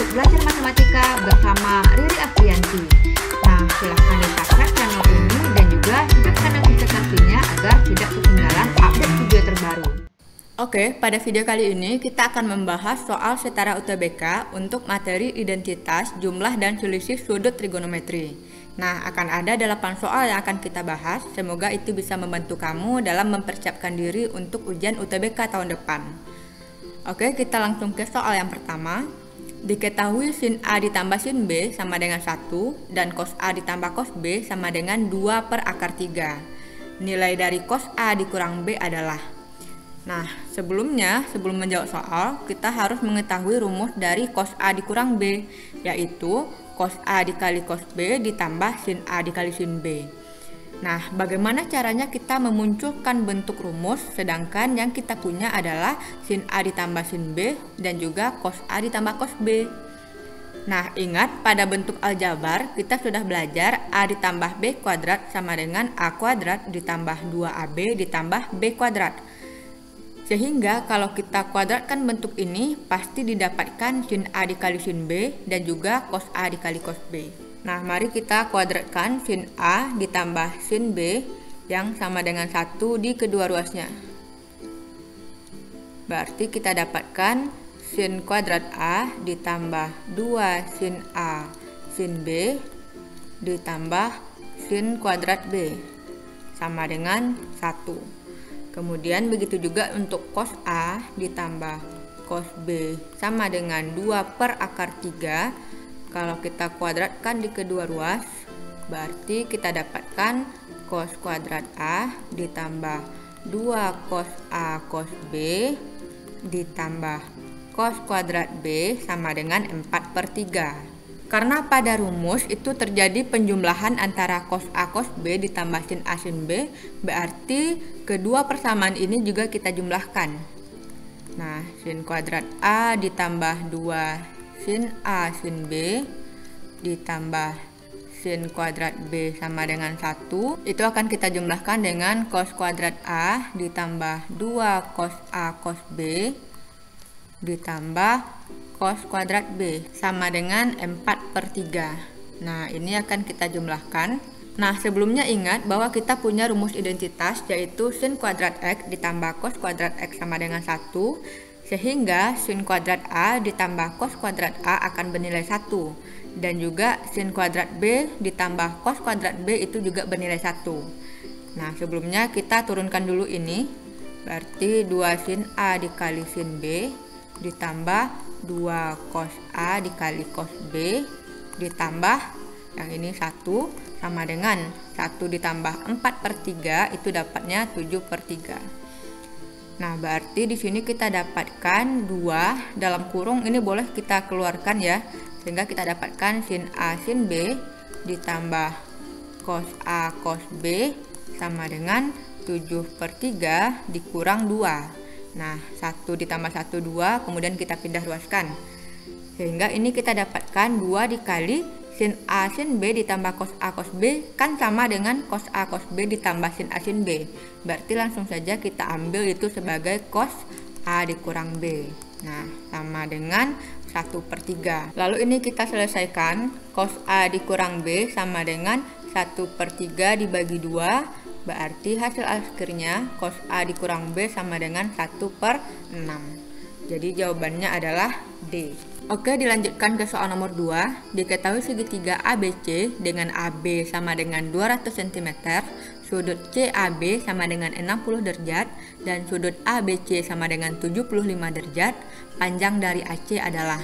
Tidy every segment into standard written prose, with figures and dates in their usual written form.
untuk belajar matematika bersama Riri Afrianti. Nah, silahkan di-subscribe channel ini dan juga hidupkan notifikasinya agar tidak ketinggalan update video terbaru. Oke, pada video kali ini kita akan membahas soal setara UTBK untuk materi identitas, jumlah, dan selisih sudut trigonometri. Nah, akan ada 8 soal yang akan kita bahas. Semoga itu bisa membantu kamu dalam mempersiapkan diri untuk ujian UTBK tahun depan. Oke, kita langsung ke soal yang pertama. Diketahui sin A ditambah sin B sama dengan 1 dan cos A ditambah cos B sama dengan 2 per akar 3. Nilai dari cos A dikurang B adalah. Nah, sebelum menjawab soal, kita harus mengetahui rumus dari cos A dikurang B, yaitu cos A dikali cos B ditambah sin A dikali sin B. Nah, bagaimana caranya kita memunculkan bentuk rumus sedangkan yang kita punya adalah sin A ditambah sin B dan juga cos A ditambah cos B. Nah, ingat pada bentuk aljabar kita sudah belajar A ditambah B kuadrat sama dengan A kuadrat ditambah 2AB ditambah B kuadrat. Sehingga kalau kita kuadratkan bentuk ini pasti didapatkan sin A dikali sin B dan juga cos A dikali cos B. Nah, mari kita kuadratkan sin A ditambah sin B yang sama dengan 1 di kedua ruasnya. Berarti kita dapatkan sin kuadrat A ditambah 2 sin A sin B ditambah sin kuadrat B sama dengan 1. Kemudian begitu juga untuk cos A ditambah cos B sama dengan 2 per akar 3. Kalau kita kuadratkan di kedua ruas, berarti kita dapatkan cos kuadrat A ditambah 2 cos A cos B ditambah cos kuadrat B sama dengan 4 per 3. Karena pada rumus itu terjadi penjumlahan antara cos A cos B ditambah sin A sin B, berarti kedua persamaan ini juga kita jumlahkan. Nah, sin kuadrat A ditambah 2 sin A sin B ditambah sin kuadrat B sama dengan 1, itu akan kita jumlahkan dengan cos kuadrat A ditambah 2 cos A cos B ditambah cos kuadrat B sama dengan 4 per 3. Nah, ini akan kita jumlahkan. Nah, sebelumnya ingat bahwa kita punya rumus identitas yaitu sin kuadrat X ditambah cos kuadrat X sama dengan 1, sehingga sin kuadrat A ditambah cos kuadrat A akan bernilai 1, dan juga sin kuadrat B ditambah cos kuadrat B itu juga bernilai 1. Nah, sebelumnya kita turunkan dulu ini, berarti 2 sin A dikali sin B ditambah 2 cos A dikali cos B ditambah yang ini 1 sama dengan 1 ditambah 4 per 3 itu dapatnya 7 per 3. Nah, berarti di sini kita dapatkan 2 dalam kurung ini boleh kita keluarkan ya, sehingga kita dapatkan sin A sin B ditambah cos A cos B sama dengan 7 per 3 dikurang 2. Nah, 1 ditambah 1 2, kemudian kita pindah ruaskan. Sehingga ini kita dapatkan 2 dikali sin A sin B ditambah cos A cos B kan sama dengan cos A cos B ditambah sin A sin B. Berarti langsung saja kita ambil itu sebagai cos A dikurang B. Nah, sama dengan 1 per 3. Lalu ini kita selesaikan. Cos A dikurang B sama dengan 1 per 3 dibagi 2. Berarti hasil akhirnya cos A dikurang B sama dengan 1 per 6. Jadi jawabannya adalah D. Oke, dilanjutkan ke soal nomor 2. Diketahui segitiga ABC dengan AB sama dengan 200 cm, sudut CAB sama dengan 60 derajat, dan sudut ABC sama dengan 75 derajat, panjang dari AC adalah.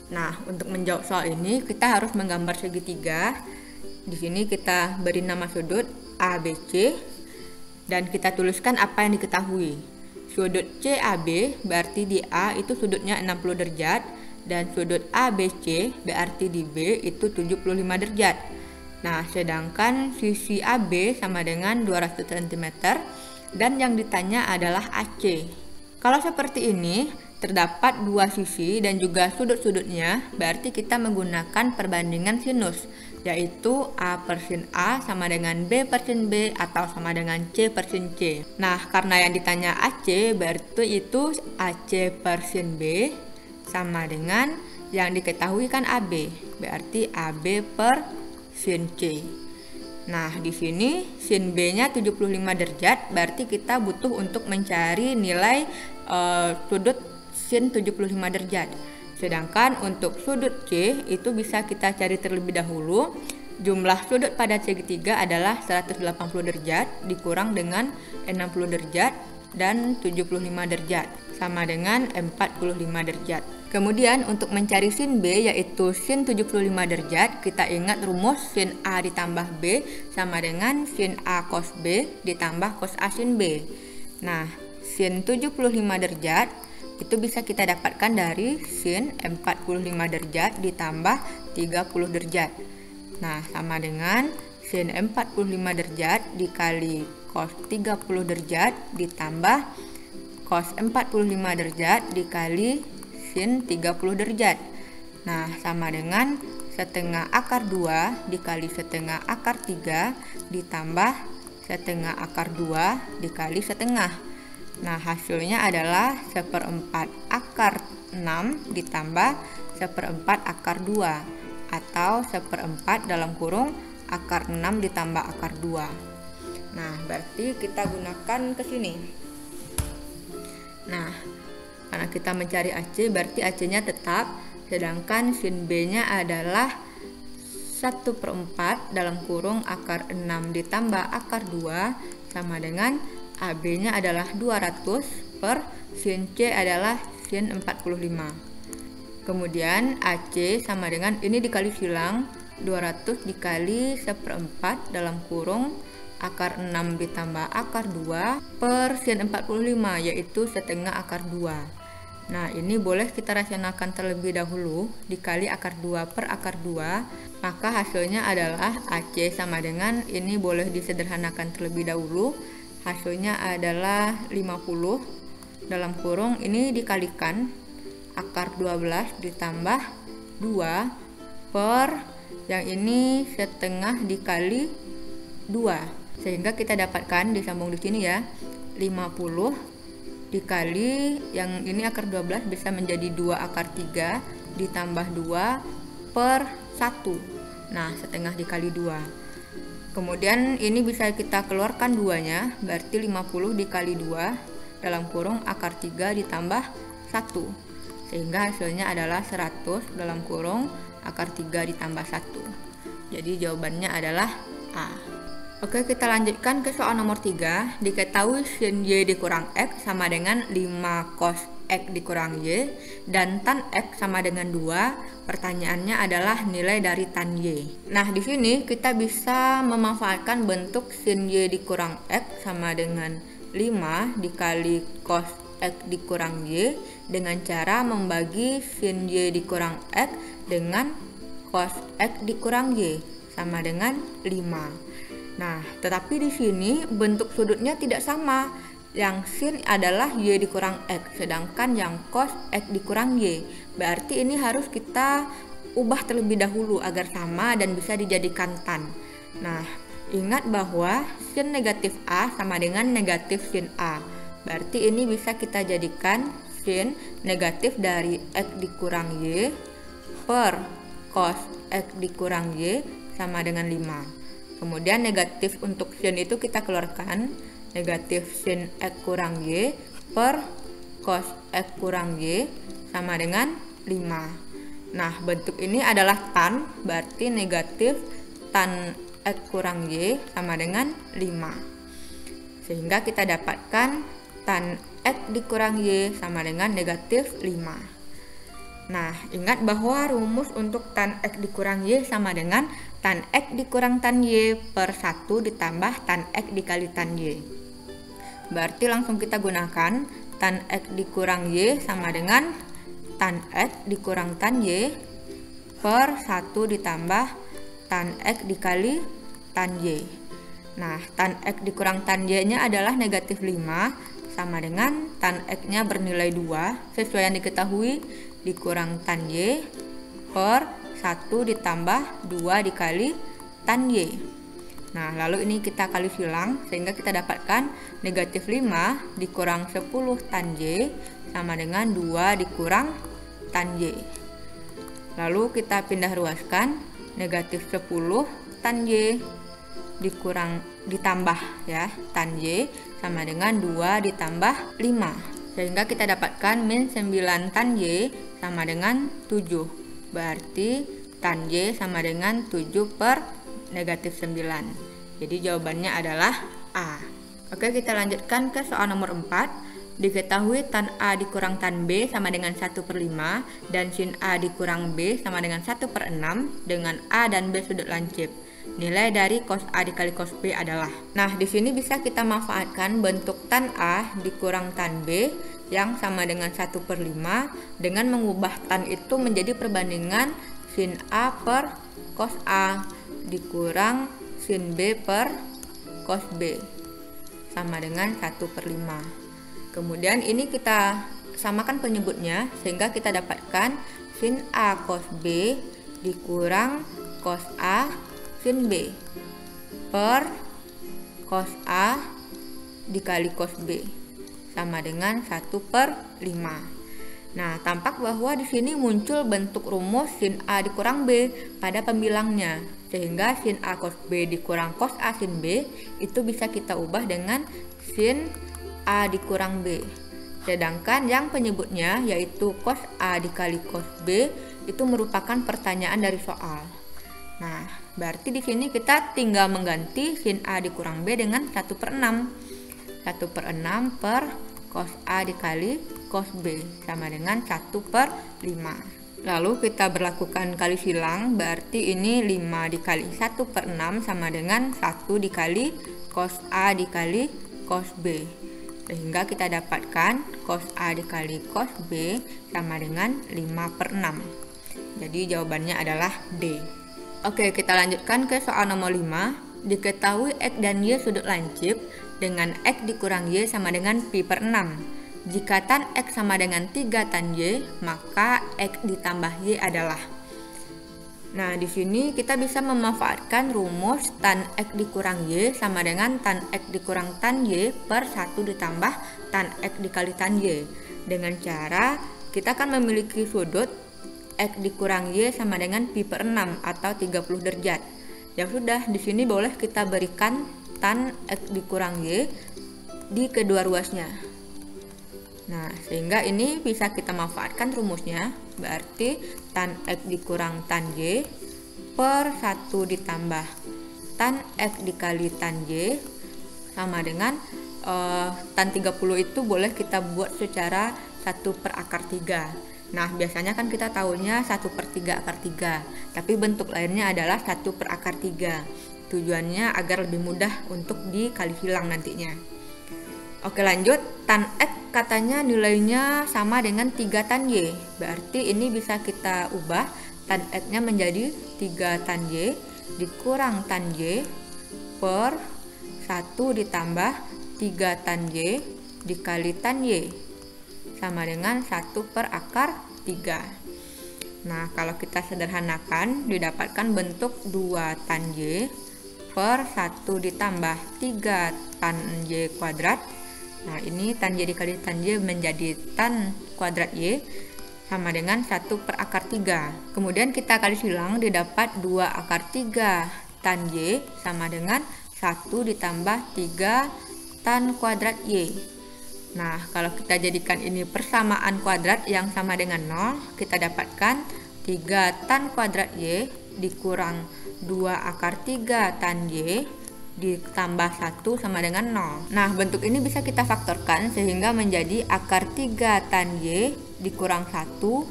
Nah, untuk menjawab soal ini kita harus menggambar segitiga. Di sini kita beri nama sudut ABC dan kita tuliskan apa yang diketahui. Sudut CAB berarti di A itu sudutnya 60 derajat dan sudut ABC berarti di B itu 75 derajat. Nah, sedangkan sisi AB sama dengan 200 cm dan yang ditanya adalah AC. Kalau seperti ini, terdapat dua sisi dan juga sudut-sudutnya, berarti kita menggunakan perbandingan sinus, yaitu A per sin A sama dengan B per sin B atau sama dengan C per sin C. Nah, karena yang ditanya AC, berarti itu AC per sin B sama dengan Yang diketahui kan AB, berarti AB per sin C. Nah, di sini sin B-nya 75 derajat, berarti kita butuh untuk mencari nilai sudut sin 75 derajat. Sedangkan untuk sudut C itu bisa kita cari terlebih dahulu. Jumlah sudut pada segitiga adalah 180 derajat dikurang dengan 60 derajat dan 75 derajat, sama dengan 45 derajat. Kemudian untuk mencari sin B yaitu sin 75 derajat, kita ingat rumus sin A ditambah B sama dengan sin A cos B ditambah cos A sin B. Nah, sin 75 derajat itu bisa kita dapatkan dari sin 45 derajat ditambah 30 derajat. Nah, sama dengan sin 45 derajat dikali cos 30 derajat ditambah cos 45 derajat dikali sin 30 derajat. Nah, sama dengan setengah akar 2 dikali setengah akar 3 ditambah setengah akar 2 dikali setengah. Nah, hasilnya adalah 1/4 akar 6 ditambah 1/4 akar 2 atau 1/4 dalam kurung akar 6 ditambah akar 2. Nah, berarti kita gunakan ke sini. Nah, karena kita mencari AC, berarti AC-nya tetap, sedangkan sin B-nya adalah 1/4 dalam kurung akar 6 ditambah akar 2 sama dengan AB-nya adalah 200 per sin C adalah sin 45. Kemudian AC sama dengan ini dikali silang, 200 dikali 1/4 dalam kurung akar 6 ditambah akar 2 per sin 45 yaitu setengah akar 2. Nah, ini boleh kita rasionalkan terlebih dahulu, dikali akar 2 per akar 2, maka hasilnya adalah AC sama dengan, ini boleh disederhanakan terlebih dahulu, hasilnya adalah 50 dalam kurung, ini dikalikan akar 12 ditambah 2 per, yang ini setengah dikali 2, sehingga kita dapatkan disambung di sini ya, 50 dikali yang ini akar 12 bisa menjadi 2 akar 3 ditambah 2 per 1. Nah, setengah dikali 2. Kemudian ini bisa kita keluarkan 2-nya, berarti 50 dikali 2 dalam kurung akar 3 ditambah 1. Sehingga hasilnya adalah 100 dalam kurung akar 3 ditambah 1. Jadi jawabannya adalah A. Oke, kita lanjutkan ke soal nomor 3. Diketahui sin Y dikurang X sama dengan 5 cos X dikurang Y dan tan X sama dengan 2. Pertanyaannya adalah nilai dari tan Y. Nah, di sini kita bisa memanfaatkan bentuk sin Y dikurang X sama dengan 5 dikali cos X dikurang Y dengan cara membagi sin Y dikurang X dengan cos X dikurang Y sama dengan 5. Nah, tetapi di sini bentuk sudutnya tidak sama. Yang sin adalah Y dikurang X, sedangkan yang cos X dikurang Y. Berarti ini harus kita ubah terlebih dahulu agar sama dan bisa dijadikan tan. Nah, ingat bahwa sin negatif A sama dengan negatif sin A. Berarti ini bisa kita jadikan sin negatif dari X dikurang Y per cos X dikurang Y sama dengan 5. Kemudian negatif untuk sin itu kita keluarkan, negatif sin X kurang Y per cos X kurang Y sama dengan 5. Nah, bentuk ini adalah tan, berarti negatif tan X kurang Y sama dengan 5. Sehingga kita dapatkan tan X dikurang Y sama dengan negatif 5. Nah, ingat bahwa rumus untuk tan X dikurang Y sama dengan tan X dikurang tan Y per 1 ditambah tan X dikali tan Y. Berarti langsung kita gunakan tan X dikurang Y sama dengan tan X dikurang tan Y per 1 ditambah tan X dikali tan Y. Nah, tan X dikurang tan Y nya adalah negatif 5 sama dengan tan X nya bernilai 2 sesuai yang diketahui dikurang tan Y per 1 ditambah 2 dikali tan Y. Nah, lalu ini kita kali silang sehingga kita dapatkan negatif 5 dikurang 10 tan Y sama dengan 2 dikurang tan Y. Lalu kita pindah ruaskan, negatif 10 tan Y ditambah ya, tan Y sama dengan 2 ditambah 5. Sehingga kita dapatkan min 9 tan Y sama dengan 7. Berarti tan Y sama dengan 7 per negatif 9. Jadi jawabannya adalah A. Oke, kita lanjutkan ke soal nomor 4. Diketahui tan A dikurang tan B sama dengan 1/5 dan sin A dikurang B sama dengan 1/6 dengan A dan B sudut lancip. Nilai dari cos A dikali cos B adalah. Nah, di sini bisa kita manfaatkan bentuk tan A dikurang tan B yang sama dengan 1/5 dengan mengubah tan itu menjadi perbandingan sin A per cos A dikurang sin B per cos B sama dengan 1/5. Kemudian ini kita samakan penyebutnya sehingga kita dapatkan sin A cos B dikurang cos A sin B per cos A dikali cos B sama dengan 1/5. Nah, tampak bahwa di sini muncul bentuk rumus sin A dikurang B pada pembilangnya, sehingga sin A cos B dikurang cos A sin B itu bisa kita ubah dengan sin A dikurang B. Sedangkan yang penyebutnya yaitu cos A dikali cos B itu merupakan pertanyaan dari soal. Nah, berarti di sini kita tinggal mengganti sin A dikurang B dengan 1/6. 1/6 per cos A dikali cos B sama dengan 1/5. Lalu kita berlakukan kali silang, berarti ini 5 dikali 1/6 sama dengan 1 dikali cos A dikali cos B. Sehingga kita dapatkan cos A dikali cos B sama dengan 5/6. Jadi jawabannya adalah D. Oke, kita lanjutkan ke soal nomor 5. Diketahui X dan Y sudut lancip dengan X dikurang Y sama dengan pi/6. Jika tan X sama dengan 3 tan Y, maka X ditambah Y adalah. Nah, di sini kita bisa memanfaatkan rumus tan X dikurang Y sama dengan tan X dikurang tan Y per 1 ditambah tan X dikali tan Y. Dengan cara kita akan memiliki sudut X dikurang Y sama dengan pi/6 atau 30 derajat. Ya sudah, di sini boleh kita berikan tan X dikurang Y di kedua ruasnya. Nah, sehingga ini bisa kita manfaatkan rumusnya, berarti tan X dikurang tan Y per 1 ditambah tan X dikali tan Y sama dengan tan 30 itu boleh kita buat secara 1/3. Nah, biasanya kan kita tahunya 1/3 akar 3, tapi bentuk lainnya adalah 1/3. Tujuannya agar lebih mudah untuk dikali silang nantinya. Oke, lanjut. Tan X katanya nilainya sama dengan 3 tan Y. Berarti ini bisa kita ubah tan X-nya menjadi 3 tan Y dikurang tan Y per 1 ditambah 3 tan Y dikali tan Y sama dengan 1/3. Nah, kalau kita sederhanakan didapatkan bentuk 2 tan Y per 1 ditambah 3 tan Y kuadrat. Nah, ini tan Y dikali tan Y menjadi tan kuadrat Y sama dengan 1/3. Kemudian kita kali silang didapat 2/3 tan Y sama dengan 1 ditambah 3 tan kuadrat Y. Nah, kalau kita jadikan ini persamaan kuadrat yang sama dengan 0, kita dapatkan 3 tan kuadrat Y dikurang 2/3 tan Y ditambah 1 sama dengan 0. Nah, bentuk ini bisa kita faktorkan sehingga menjadi akar 3 tan Y dikurang 1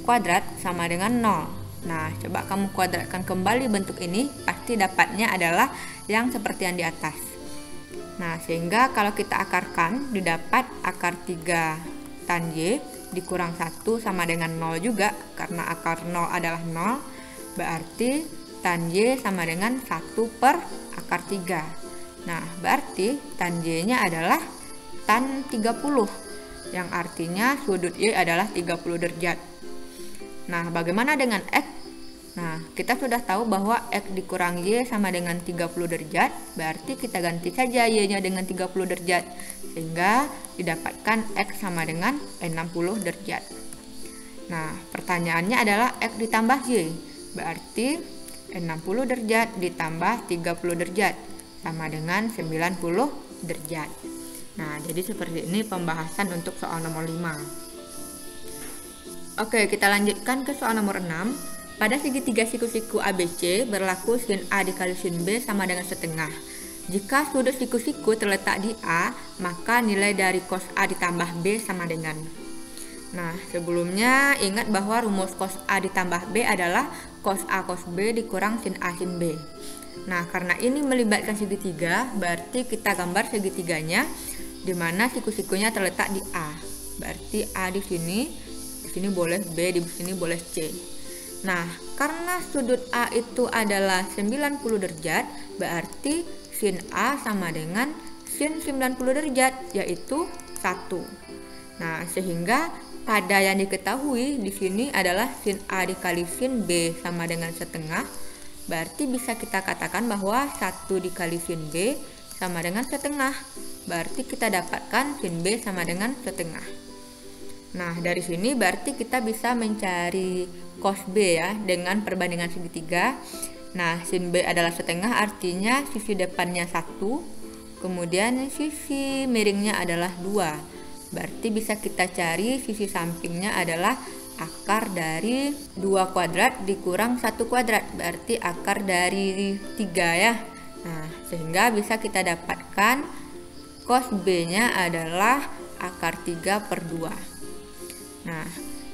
kuadrat sama dengan 0. Nah, coba kamu kuadratkan kembali bentuk ini, pasti dapatnya adalah yang seperti yang di atas. Nah, sehingga kalau kita akarkan didapat akar 3 tan Y dikurang 1 sama dengan 0 juga, karena akar 0 adalah 0, berarti tan Y sama dengan 1/3. Nah, berarti tan Y-nya adalah tan 30, yang artinya sudut Y adalah 30 derajat. Nah, bagaimana dengan X? Nah, kita sudah tahu bahwa X dikurang Y sama dengan 30 derajat, berarti kita ganti saja Y-nya dengan 30 derajat, sehingga didapatkan X sama dengan 60 derajat. Nah, pertanyaannya adalah X ditambah Y. Berarti 60 derajat ditambah 30 derajat sama dengan 90 derajat. Nah, jadi seperti ini pembahasan untuk soal nomor 5. Oke, kita lanjutkan ke soal nomor 6. Pada segitiga siku-siku ABC berlaku sin A dikali sin B sama dengan setengah. Jika sudut siku-siku terletak di A, maka nilai dari cos A ditambah B sama dengan. Nah, sebelumnya ingat bahwa rumus cos A ditambah B adalah cos A cos B dikurang sin A sin B. Nah, karena ini melibatkan segitiga, berarti kita gambar segitiganya di mana siku-sikunya terletak di A. Berarti A di sini boleh B, di sini boleh C. Nah, karena sudut A itu adalah 90 derajat, berarti sin A sama dengan sin 90 derajat, yaitu 1. Nah, sehingga pada yang diketahui di sini adalah sin A dikali sin B sama dengan setengah. Berarti bisa kita katakan bahwa 1 dikali sin B sama dengan setengah. Berarti kita dapatkan sin B sama dengan setengah. Nah, dari sini berarti kita bisa mencari cos B ya dengan perbandingan segitiga. Nah, sin B adalah setengah, artinya sisi depannya 1, kemudian sisi miringnya adalah 2. Berarti bisa kita cari sisi sampingnya adalah akar dari 2 kuadrat dikurang 1 kuadrat. Berarti akar dari 3 ya. Nah, sehingga bisa kita dapatkan cos B-nya adalah akar 3/2. Nah,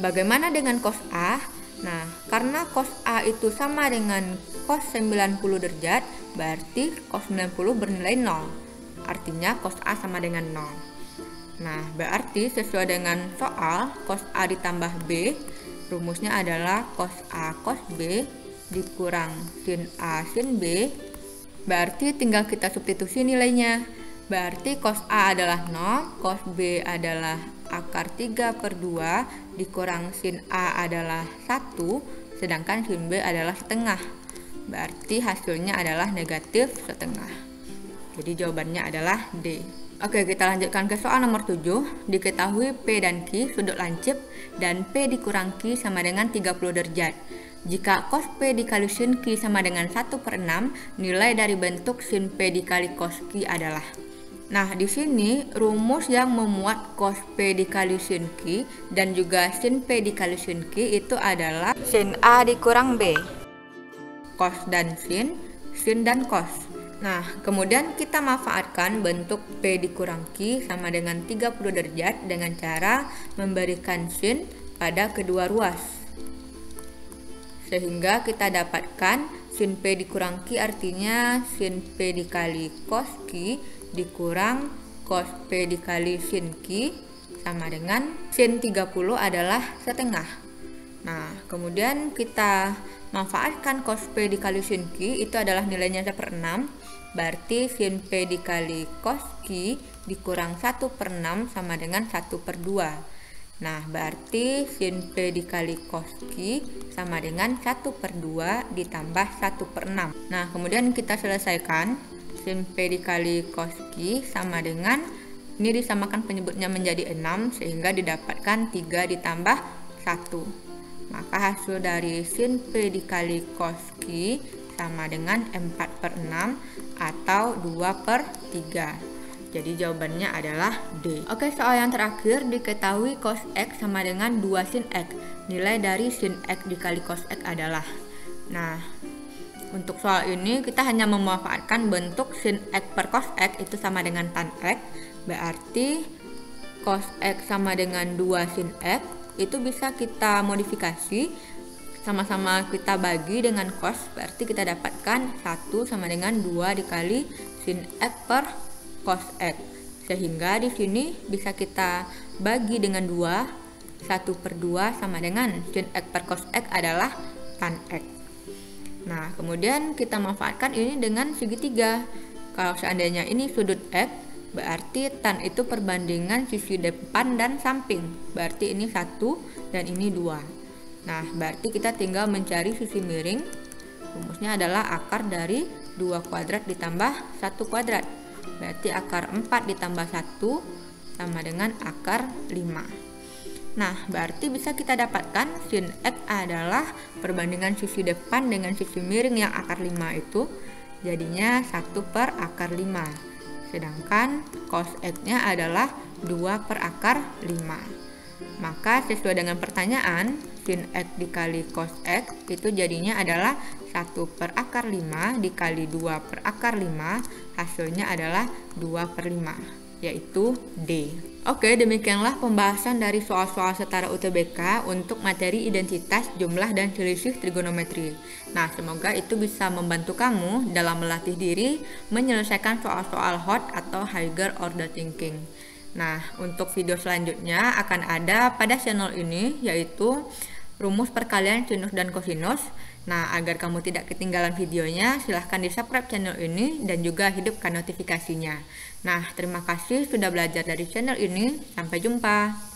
bagaimana dengan cos A? Nah, karena cos A itu sama dengan cos 90 derajat, berarti cos 90 bernilai 0. Artinya cos A sama dengan 0. Nah, berarti sesuai dengan soal, cos A ditambah B, rumusnya adalah cos A cos B dikurang sin A sin B. Berarti tinggal kita substitusi nilainya. Berarti cos A adalah 0, cos B adalah akar 3/2 dikurang sin A adalah 1, sedangkan sin B adalah setengah. Berarti hasilnya adalah negatif setengah. Jadi jawabannya adalah D. Oke, kita lanjutkan ke soal nomor 7. Diketahui P dan Q sudut lancip dan P dikurang Q sama dengan 30 derajat. Jika cos P dikali sin Q sama dengan 1/6, nilai dari bentuk sin P dikali cos Q adalah. Nah, di sini rumus yang memuat cos P dikali sin Q dan juga sin P dikali sin Q itu adalah sin A dikurang B. Cos dan sin dan cos. Nah, kemudian kita manfaatkan bentuk P dikurang Q sama dengan 30 derajat dengan cara memberikan sin pada kedua ruas. Sehingga kita dapatkan sin P dikurang Q artinya sin P dikali cos Q dikurang cos P dikali sin Q sama dengan sin 30 adalah setengah. Nah, kemudian kita manfaatkan cos P dikali sin Q itu adalah nilainya 1/6. Berarti sin P dikali cos Q dikurang 1/6 sama dengan 1/2. Nah, berarti sin P dikali cos Q sama dengan 1/2 ditambah 1/6. Nah, kemudian kita selesaikan. Sin P dikali cos Q sama dengan, ini disamakan penyebutnya menjadi 6 sehingga didapatkan 3 ditambah 1. Maka hasil dari sin P dikali cos Q sama dengan 4/6 atau 2/3. Jadi jawabannya adalah D. Oke, soal yang terakhir, diketahui cos X sama dengan 2 sin X. Nilai dari sin X dikali cos X adalah. Nah, untuk soal ini kita hanya memanfaatkan bentuk sin X per cos X itu sama dengan tan X. Berarti cos X sama dengan 2 sin X itu bisa kita modifikasi. Sama-sama kita bagi dengan cos, berarti kita dapatkan 1 sama dengan 2 dikali sin X per cos X. Sehingga di sini bisa kita bagi dengan 2, 1/2 sama dengan sin X per cos X adalah tan X. Nah, kemudian kita manfaatkan ini dengan segitiga. Kalau seandainya ini sudut X, berarti tan itu perbandingan sisi depan dan samping. Berarti ini 1 dan ini 2. Nah, berarti kita tinggal mencari sisi miring. Rumusnya adalah akar dari 2 kuadrat ditambah 1 kuadrat. Berarti akar 4 ditambah 1 sama dengan akar 5. Nah, berarti bisa kita dapatkan sin X adalah perbandingan sisi depan dengan sisi miring yang akar 5 itu jadinya 1/5. Sedangkan cos X-nya adalah 2/5. Maka sesuai dengan pertanyaan, sin X dikali cos X itu jadinya adalah 1/5 dikali 2/5, hasilnya adalah 2/5, yaitu D. Oke, demikianlah pembahasan dari soal-soal setara UTBK untuk materi identitas, jumlah, dan selisih trigonometri. Nah, semoga itu bisa membantu kamu dalam melatih diri menyelesaikan soal-soal hot atau higher order thinking. Nah, untuk video selanjutnya akan ada pada channel ini, yaitu rumus perkalian sinus dan kosinus. Nah, agar kamu tidak ketinggalan videonya, silahkan di-subscribe channel ini dan juga hidupkan notifikasinya. Nah, terima kasih sudah belajar dari channel ini. Sampai jumpa.